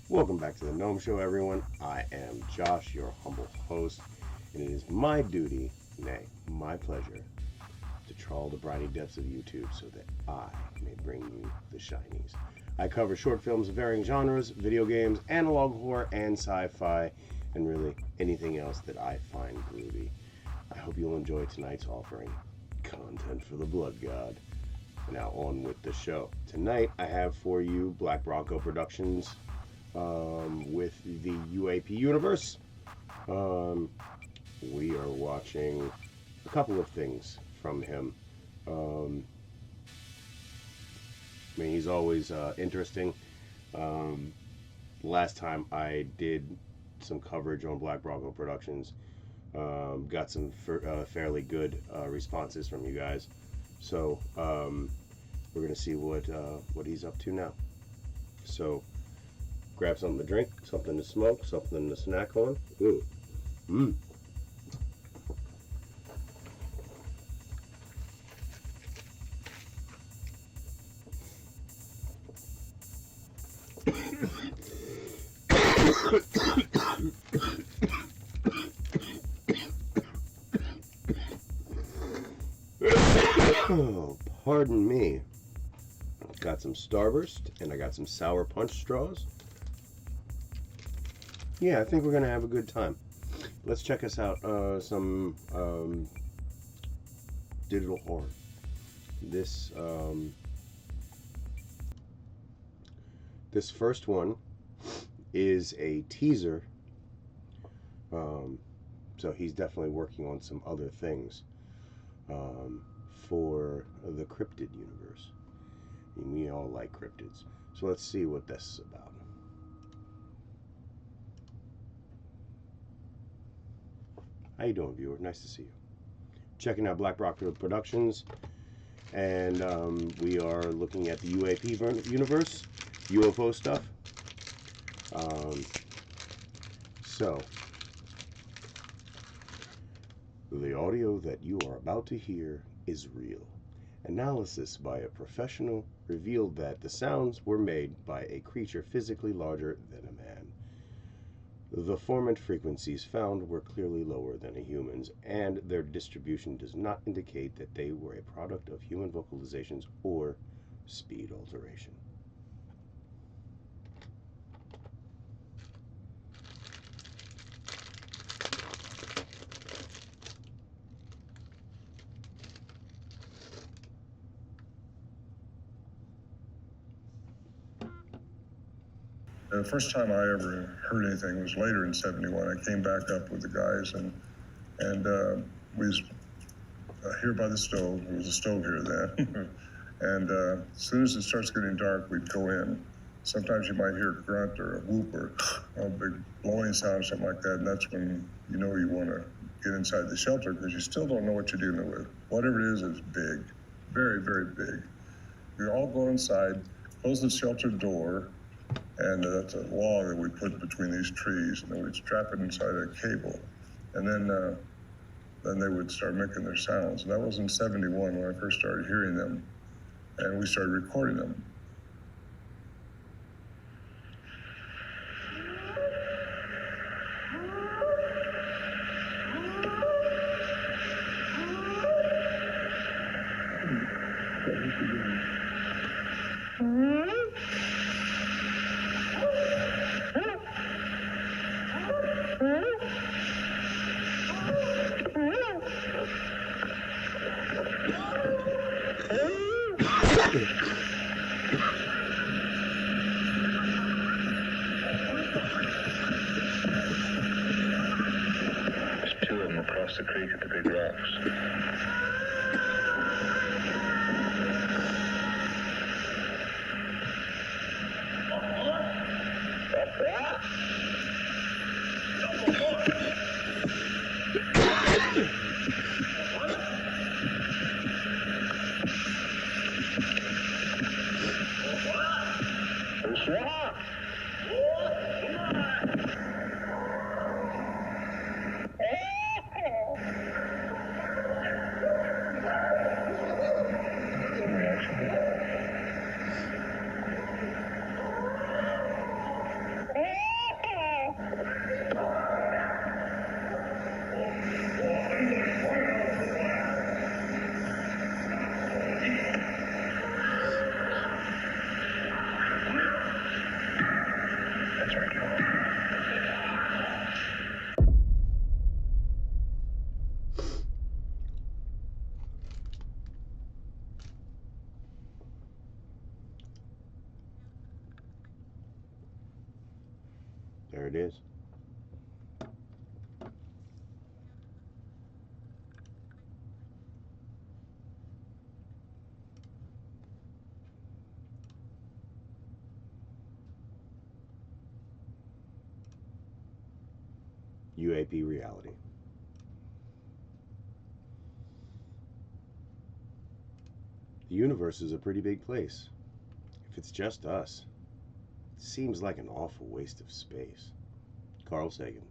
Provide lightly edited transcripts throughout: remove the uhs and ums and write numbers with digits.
Welcome back to the Gnome Show, everyone. I am Josh, your humble host, and it is my duty, nay, my pleasure, to trawl the briny depths of YouTube so that I may bring you the shinies. I cover short films of varying genres, video games, analog horror, and sci-fi, and really anything else that I find groovy. I hope you'll enjoy tonight's offering, content for the blood god. Now on with the show. Tonight I have for you Black Bronco Productions with the UAP universe. We are watching a couple of things from him. I mean, he's always interesting. Last time I did some coverage on Black Bronco Productions, got some fairly good responses from you guys. So we're gonna see what he's up to now. So grab something to drink, something to smoke, something to snack on. Ooh. Mmm. Oh, pardon me. Got some Starburst and I got some Sour Punch straws. Yeah, I think we're gonna have a good time. Let's check us out some digital horror. This this first one is a teaser. So he's definitely working on some other things for the cryptid universe. And we all like cryptids. So let's see what this is about. How you doing, viewer? Nice to see you. Checking out Black Rock Productions, and we are looking at the UAP universe, UFO stuff. So, the audio that you are about to hear is real. Analysis by a professional revealed that the sounds were made by a creature physically larger than a man. The formant frequencies found were clearly lower than a human's, and their distribution does not indicate that they were a product of human vocalizations or speed alteration. The first time I ever heard anything was later in '71. I came back up with the guys, and we was here by the stove. There was a stove here then. And as soon as it starts getting dark, we'd go in. Sometimes you might hear a grunt or a whoop or a big blowing sound or something like that, and that's when you know you want to get inside the shelter because you still don't know what you're dealing with. Whatever it is big, very, very big. We all go inside, close the shelter door, and that's a log that we put between these trees, and then we'd strap it inside a cable, and then they would start making their sounds. And that was in '71 when I first started hearing them, and we started recording them. There's two of them across the creek at the big rocks. There it is. UAP reality. The universe is a pretty big place. If it's just us, it seems like an awful waste of space. Carl Sagan.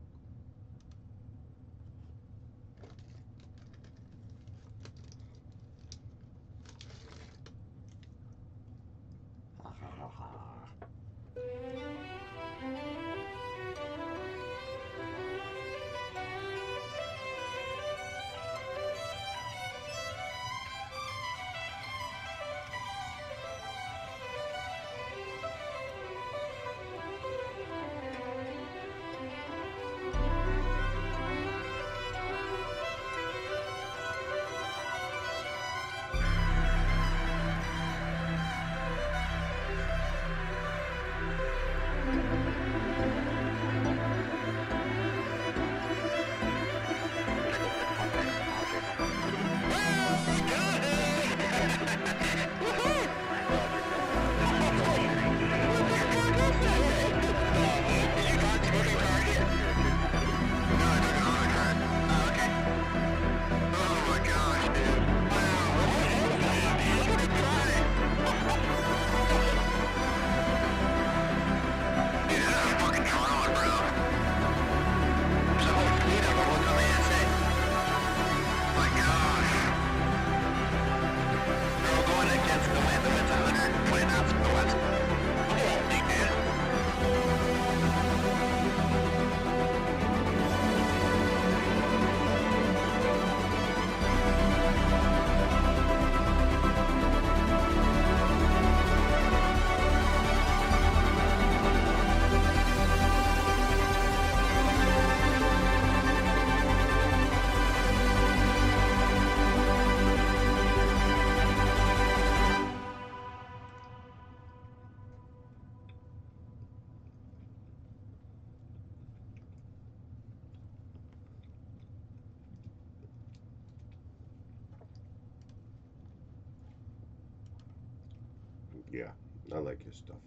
Yeah, I like his stuff.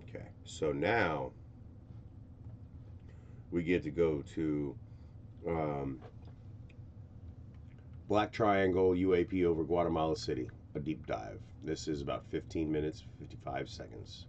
Okay, so now we get to go to Black Triangle UAP over Guatemala City, a deep dive. This is about 15 minutes, 55 seconds.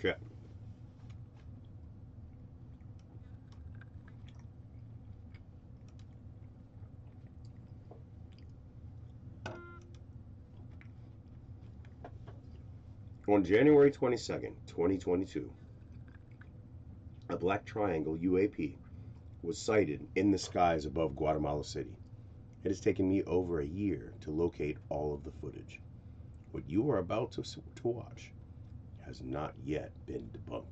Shit. On January 22nd, 2022, a Black Triangle UAP was sighted in the skies above Guatemala City. It has taken me over a year to locate all of the footage. What you are about to watch has not yet been debunked.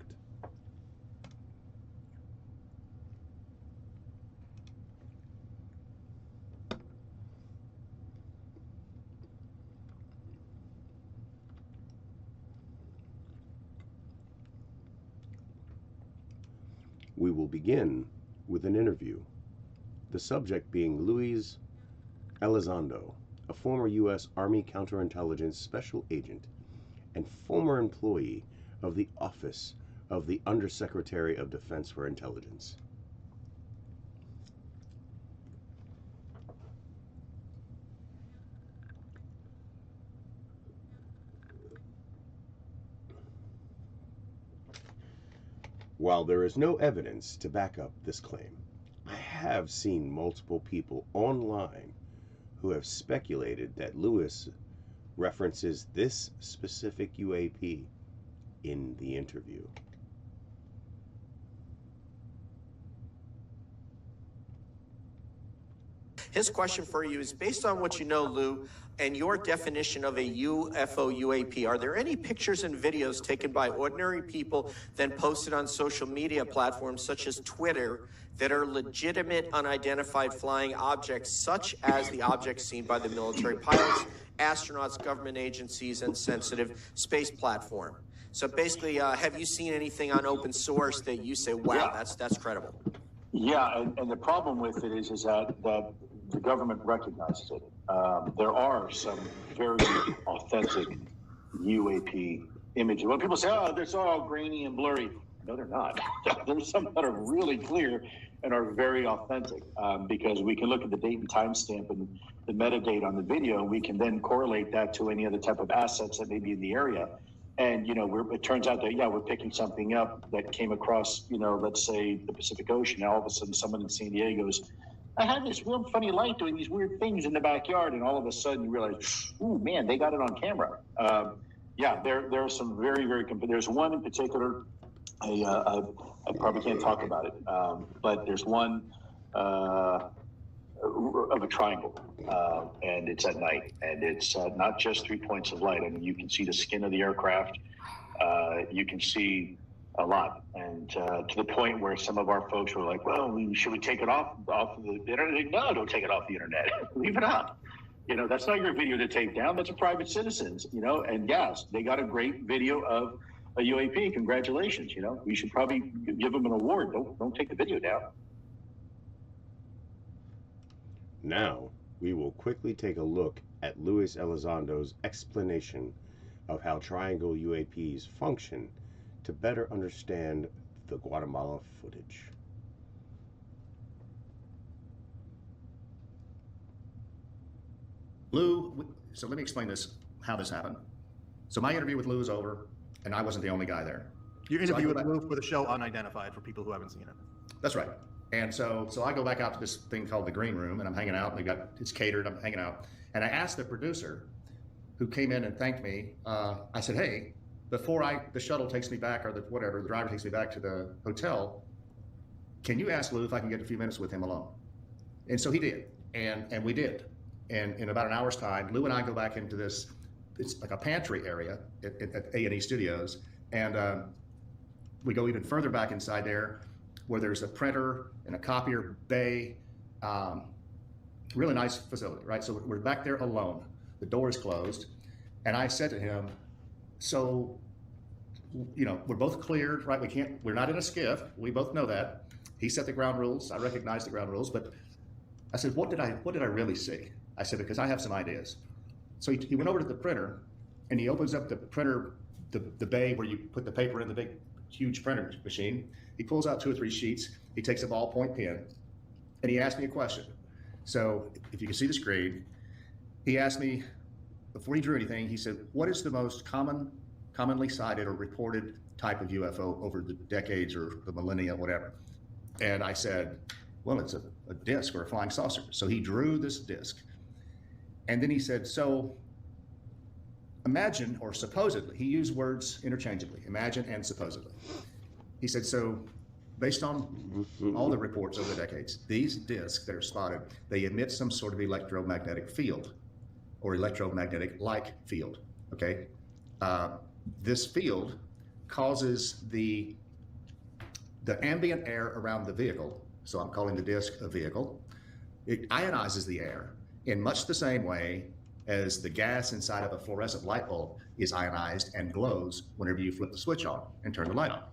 We will begin with an interview, the subject being Luis Elizondo, a former U.S. Army counterintelligence special agent and former employee of the Office of the Undersecretary of Defense for Intelligence. While there is no evidence to back up this claim, I have seen multiple people online who have speculated that Lewis references this specific UAP in the interview. His question for you is, based on what you know, Lou, and your definition of a UFO UAP. Are there any pictures and videos taken by ordinary people then posted on social media platforms such as Twitter that are legitimate unidentified flying objects, such as the objects seen by the military pilots, astronauts, government agencies, and sensitive space platform? So basically, have you seen anything on open source that you say, wow, that's credible? Yeah, and the problem with it is that the government recognizes it. There are some very authentic UAP images. When people say, oh, they're all grainy and blurry. No, they're not. There's some that are really clear and are very authentic, because we can look at the date and timestamp and the metadata on the video, and we can then correlate that to any other type of assets that may be in the area. And, it turns out that, we're picking something up that came across, let's say the Pacific Ocean. Now, all of a sudden, someone in San Diego goes, I had this real funny light doing these weird things in the backyard. And all of a sudden you realize, oh, man, they got it on camera. There are some very, very, there's one in particular, I probably can't talk about it, but there's one of a triangle, and it's at night, and it's not just 3 points of light. I mean, you can see the skin of the aircraft. You can see a lot, and to the point where some of our folks were like, well, should we take it off of the internet? No, don't take it off the internet. Leave it up. That's not your video to take down. That's a private citizen's, and yes, they got a great video of a UAP. Congratulations. We should probably give them an award. Don't take the video down. Now, we will quickly take a look at Luis Elizondo's explanation of how triangle UAPs function to better understand the Guatemala footage. Lou, so let me explain how this happened. So my interview with Lou is over, and I wasn't the only guy there. Your interview with Lou for the show Unidentified, for people who haven't seen it. That's right. And so I go back out to this thing called the green room, and I'm hanging out. It's catered. I'm hanging out, and I asked the producer, who came in and thanked me. I said, "Hey, before the shuttle takes me back, or the driver takes me back to the hotel, can you ask Lou if I can get a few minutes with him alone?" And so he did, and we did. And in about an hour's time, Lou and I go back into this. It's like a pantry area at A&E Studios, and we go even further back inside there, where there's a printer and a copier bay, really nice facility, right? So we're back there alone. The door is closed. And I said to him, so, we're both cleared, right? We're not in a skiff. We both know that. He set the ground rules. I recognize the ground rules, but I said, what did I really see? I said, because I have some ideas. So he went over to the printer, and he opens up the printer, the bay where you put the paper in, the big, huge printer machine. He pulls out 2 or 3 sheets. He takes a ballpoint pen, and he asked me a question. So if you can see the screen, he asked me, before he drew anything, he said, what is the most commonly cited or reported type of UFO over the decades or the millennia, whatever? And I said, well, it's a disc or a flying saucer. So he drew this disc. And then he said, so imagine, or supposedly, he used words interchangeably, imagine and supposedly. He said, so based on all the reports over the decades, these discs that are spotted, they emit some sort of electromagnetic field or electromagnetic-like field, okay? This field causes the ambient air around the vehicle, so I'm calling the disc a vehicle. It ionizes the air in much the same way as the gas inside of a fluorescent light bulb is ionized and glows whenever you flip the switch on and turn the light on,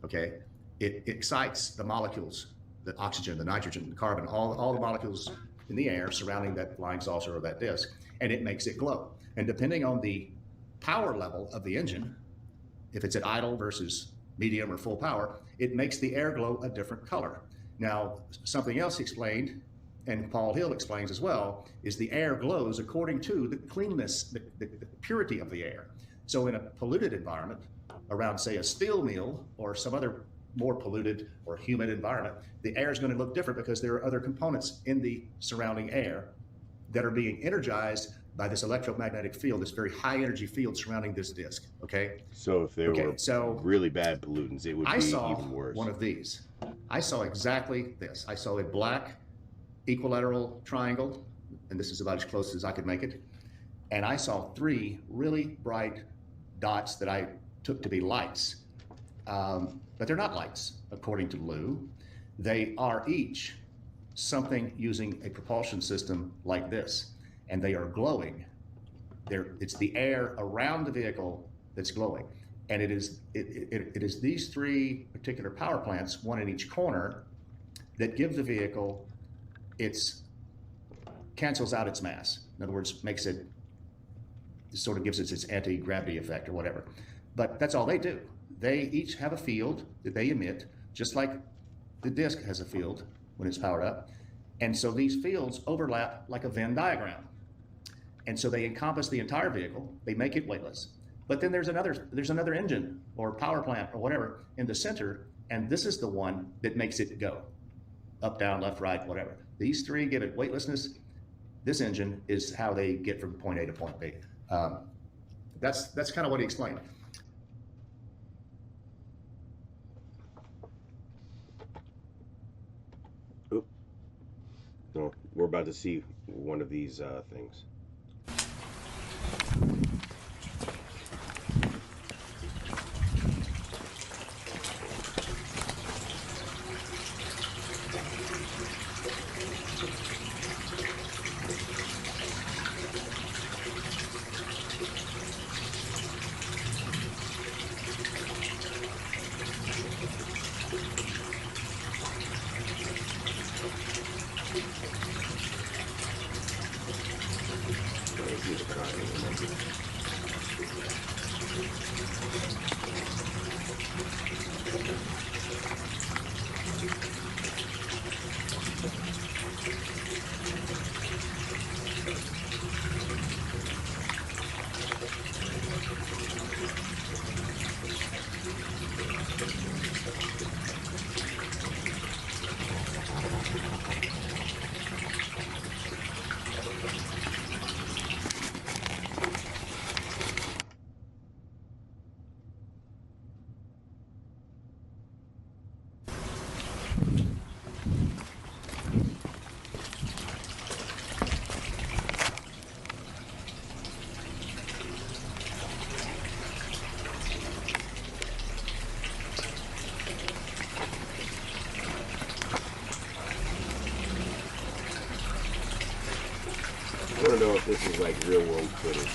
okay? It excites the molecules, the oxygen, the nitrogen, the carbon, all the molecules in the air surrounding that flying saucer or that disc, and it makes it glow. And depending on the power level of the engine, if it's at idle versus medium or full power, it makes the air glow a different color. Now, something else he explained, and Paul Hill explains as well, is the air glows according to the cleanness, the purity of the air. So in a polluted environment, around say a steel mill or some other more polluted or humid environment, the air is going to look different because there are other components in the surrounding air that are being energized by this electromagnetic field, this very high energy field surrounding this disc, okay? So if there were really bad pollutants, it would be even worse. One of these. I saw exactly this. I saw a black equilateral triangle, and this is about as close as I could make it, and I saw 3 really bright dots that I took to be lights. But they're not lights, according to Lou. They are each something using a propulsion system like this, and they are glowing. It's the air around the vehicle that's glowing. And it is these 3 particular power plants, one in each corner, that give the vehicle cancels out its mass. In other words, makes it sort of gives it its anti-gravity effect or whatever. But that's all they do. They each have a field that they emit, just like the disc has a field when it's powered up. And so these fields overlap like a Venn diagram. And so they encompass the entire vehicle. They make it weightless. But then there's another engine or power plant or whatever in the center, and this is the one that makes it go up, down, left, right, whatever. These 3 give it weightlessness. This engine is how they get from point A to point B. That's kind of what he explained. Oop. No, we're about to see one of these things. I don't know if this is like real world footage.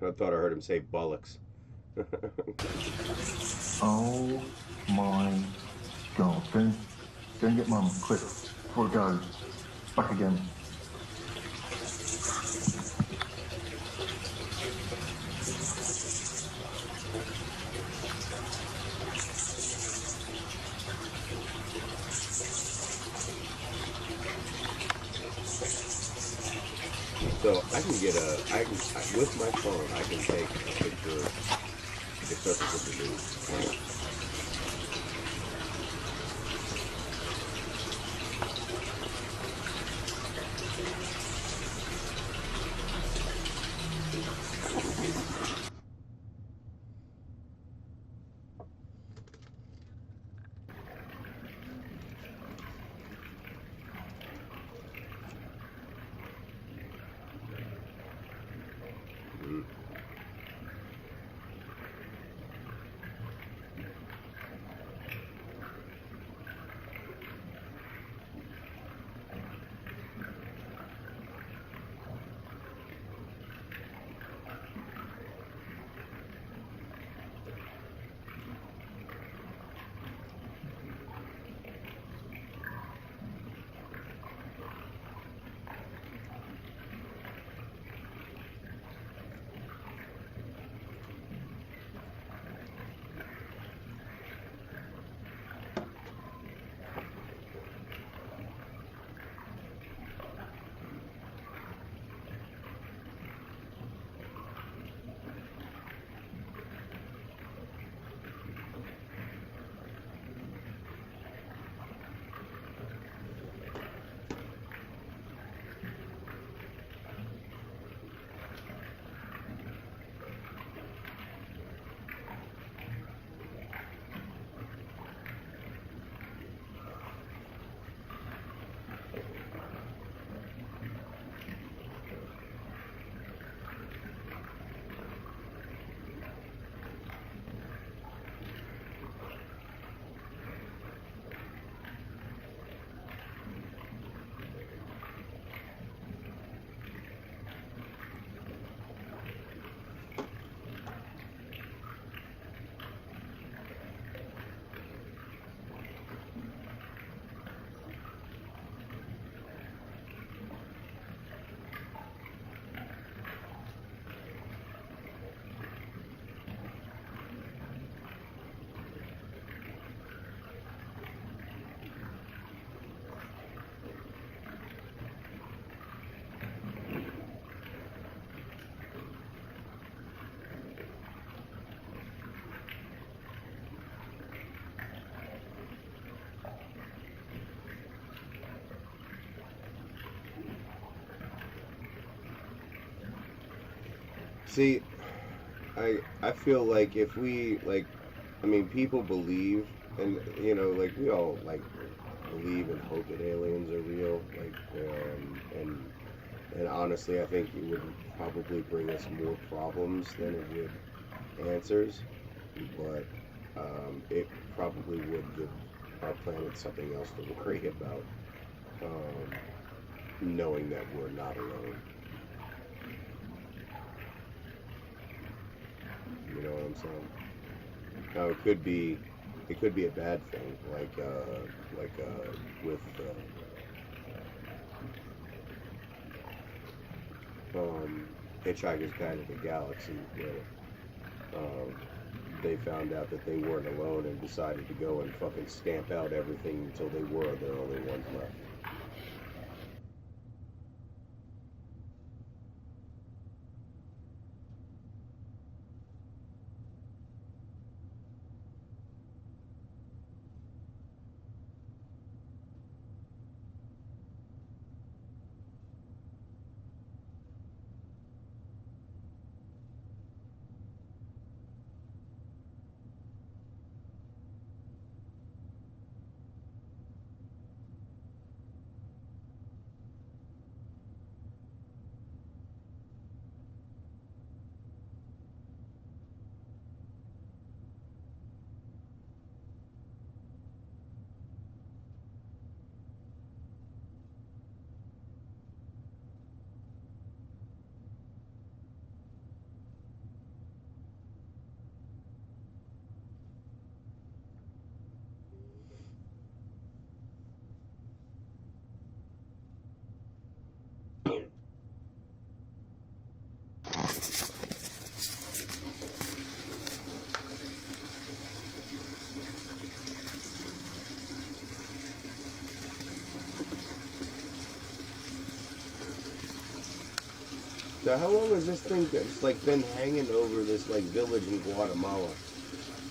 I thought I heard him say bullocks. Oh my God. Go and get Mum, quick, before it goes. Back again. So I can get with my phone, I can take a picture of the surface of the moon. See, I feel like if we like, I mean, people believe, and like we all like believe and hope that aliens are real, like, and honestly, I think it would probably bring us more problems than it would answers, but it probably would give our planet something else to worry about, knowing that we're not alone. You know what I'm saying? Now it could be a bad thing, with Hitchhiker's Guide to the Galaxy, where they found out that they weren't alone and decided to go and fucking stamp out everything until they were the only ones left. So how long has this thing been hanging over this like village in Guatemala,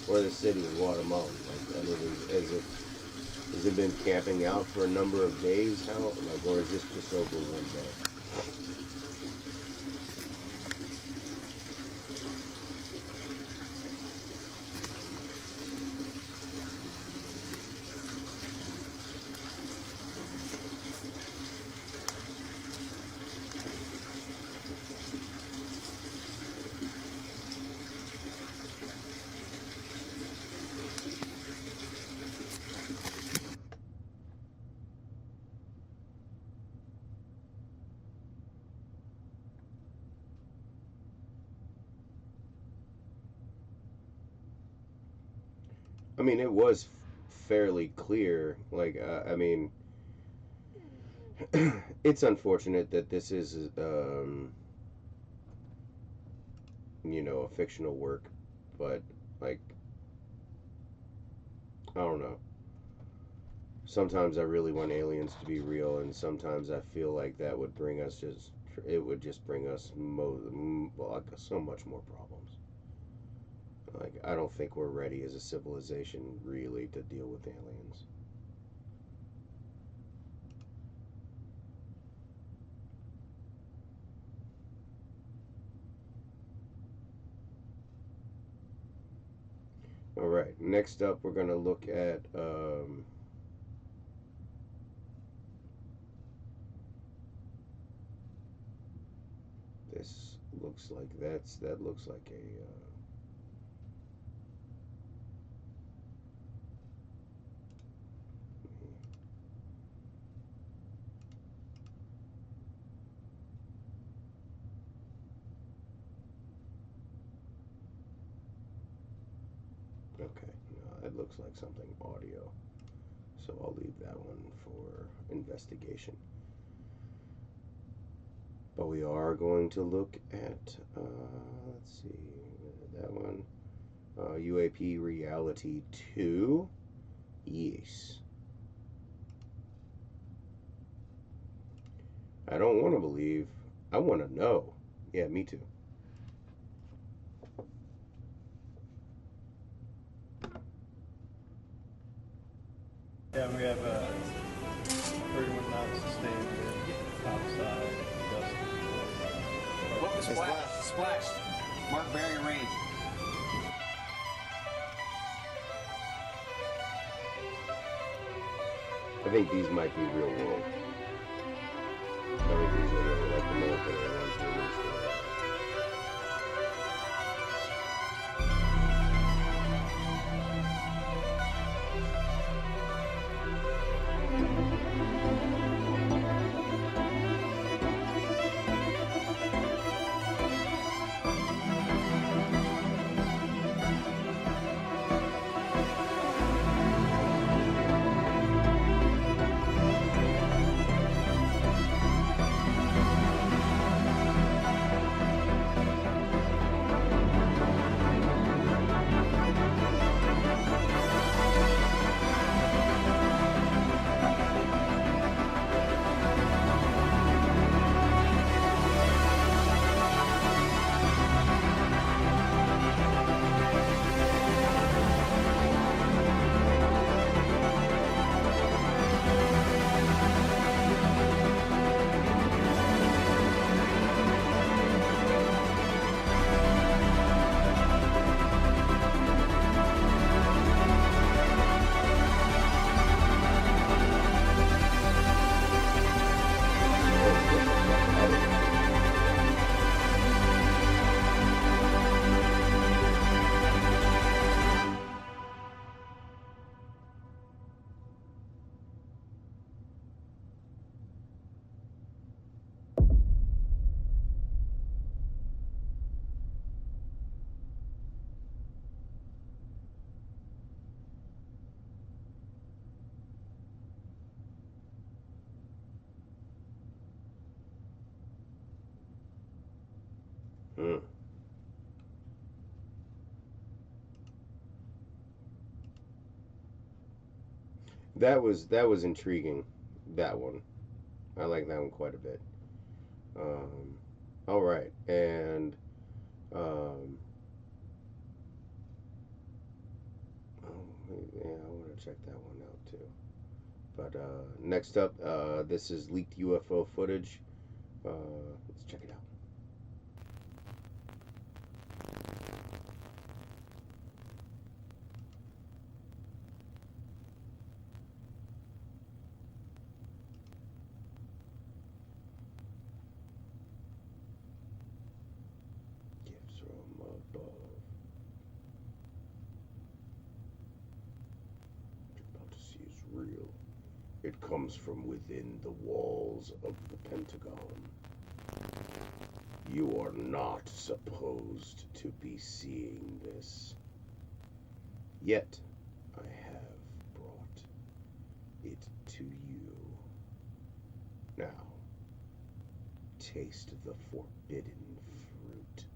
or the city of Guatemala? Like, I mean, has it been camping out for a number of days? How or is this just over one day? I mean, it was fairly clear. Like, I mean, it's unfortunate that this is, a fictional work, but like, I don't know. Sometimes I really want aliens to be real, and sometimes I feel like that would bring us it would just bring us like so much more problems. Like, I don't think we're ready as a civilization really to deal with aliens. All right, next up we're going to look at this looks like that looks like a okay, no, it looks like something audio. So I'll leave that one for investigation. But we are going to look at, let's see, that one, UAP Reality 2. Yes. I don't want to believe. I want to know. Yeah, me too. Yeah, we have 31 knots sustained wind, topside, gust of Above the splash. Splashed. Mark bearing range. I think these might be real world. I think these are really like the military ones they used to. That was intriguing. That one, I like that one quite a bit. All right, and oh yeah, I want to check that one out too. But next up, this is leaked UFO footage. Let's check it out. Gifts from above. What you're about to see is real. It comes from within the walls of the Pentagon. You are not supposed to be seeing this. Yet, I have brought it to you. Now, taste the forbidden fruit.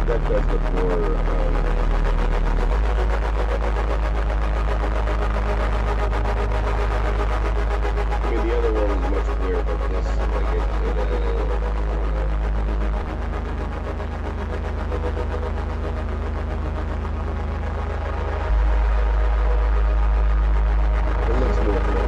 That does look more. I mean, the other one was much clearer, but this, like, it looks more clear.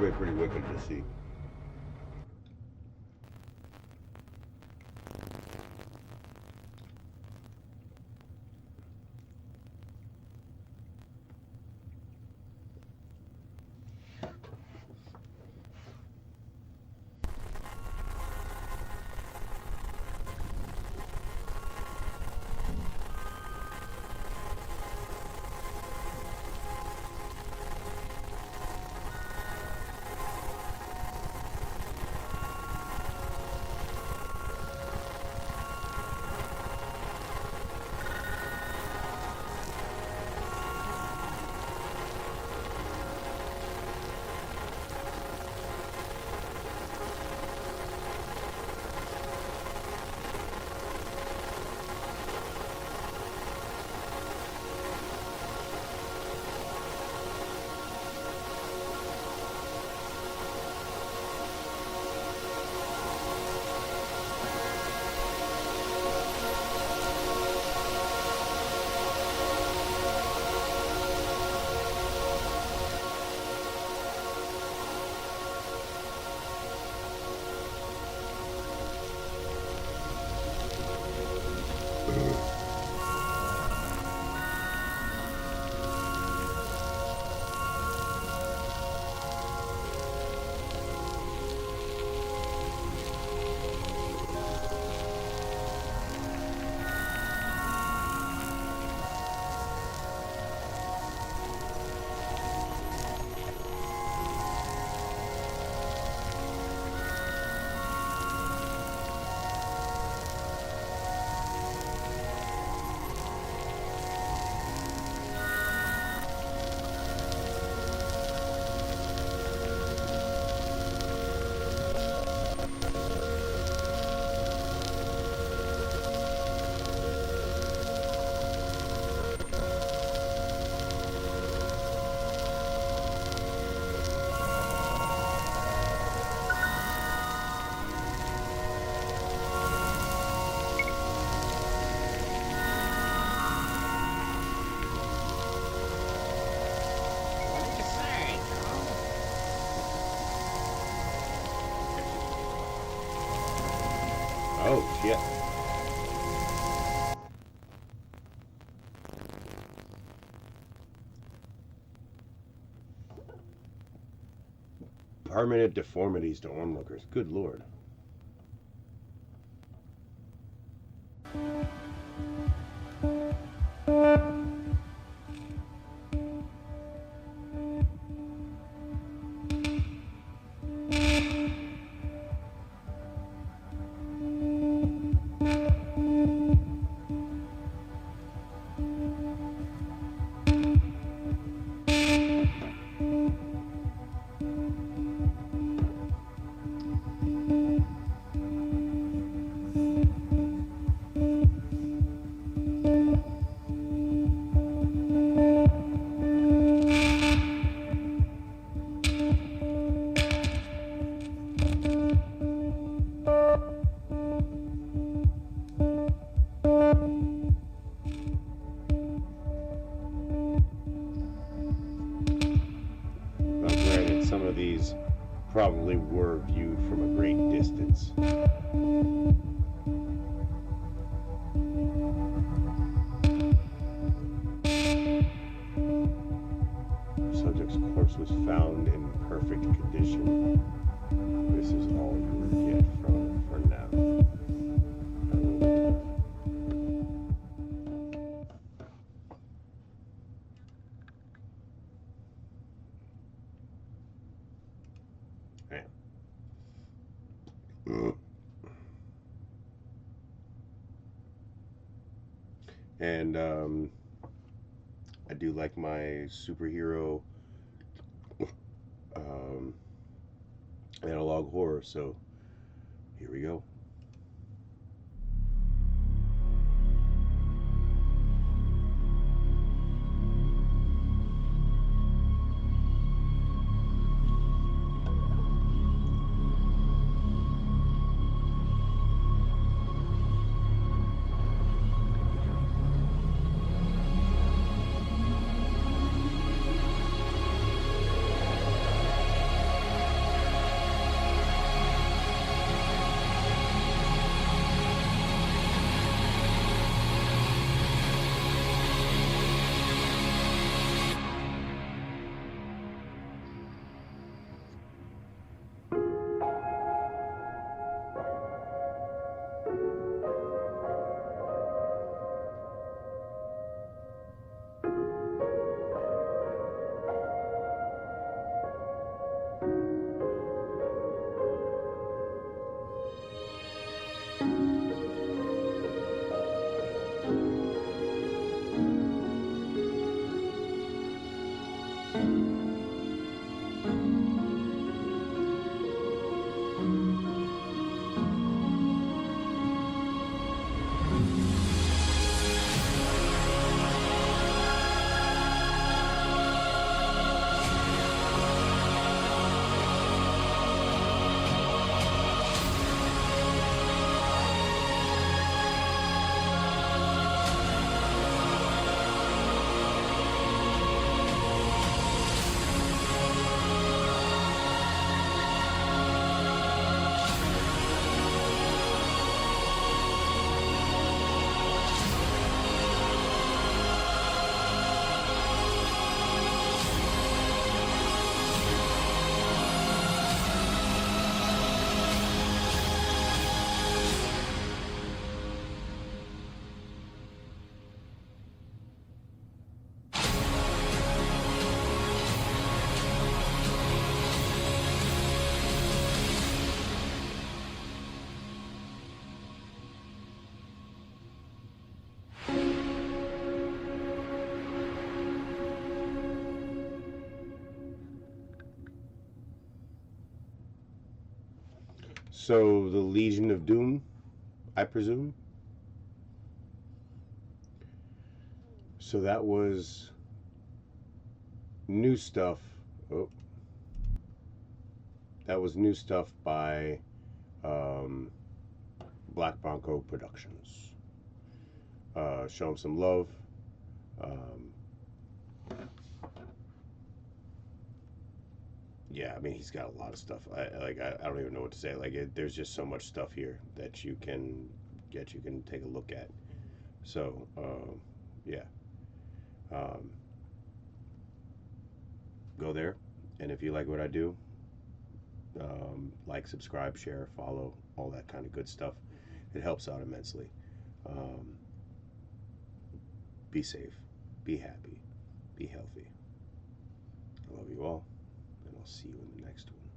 That'd be pretty wicked to see. Oh, shit. Permanent deformities to onlookers. Good lord. Some of these probably were viewed from a great distance. Subject's corpse was found in perfect condition. This is all you will get from it for now. And I do like my superhero analog horror, so here we go. So the Legion of Doom, I presume. So that was new stuff. Oh, that was new stuff by Black Bronco Productions. Show him some love. Yeah, I mean, he's got a lot of stuff. I don't even know what to say. Like, there's just so much stuff here that you can take a look at. So, yeah, go there, and if you like what I do, like, subscribe, share, follow, all that kind of good stuff. It helps out immensely. Be safe, be happy, be healthy. I love you all, and I'll see you in the next one.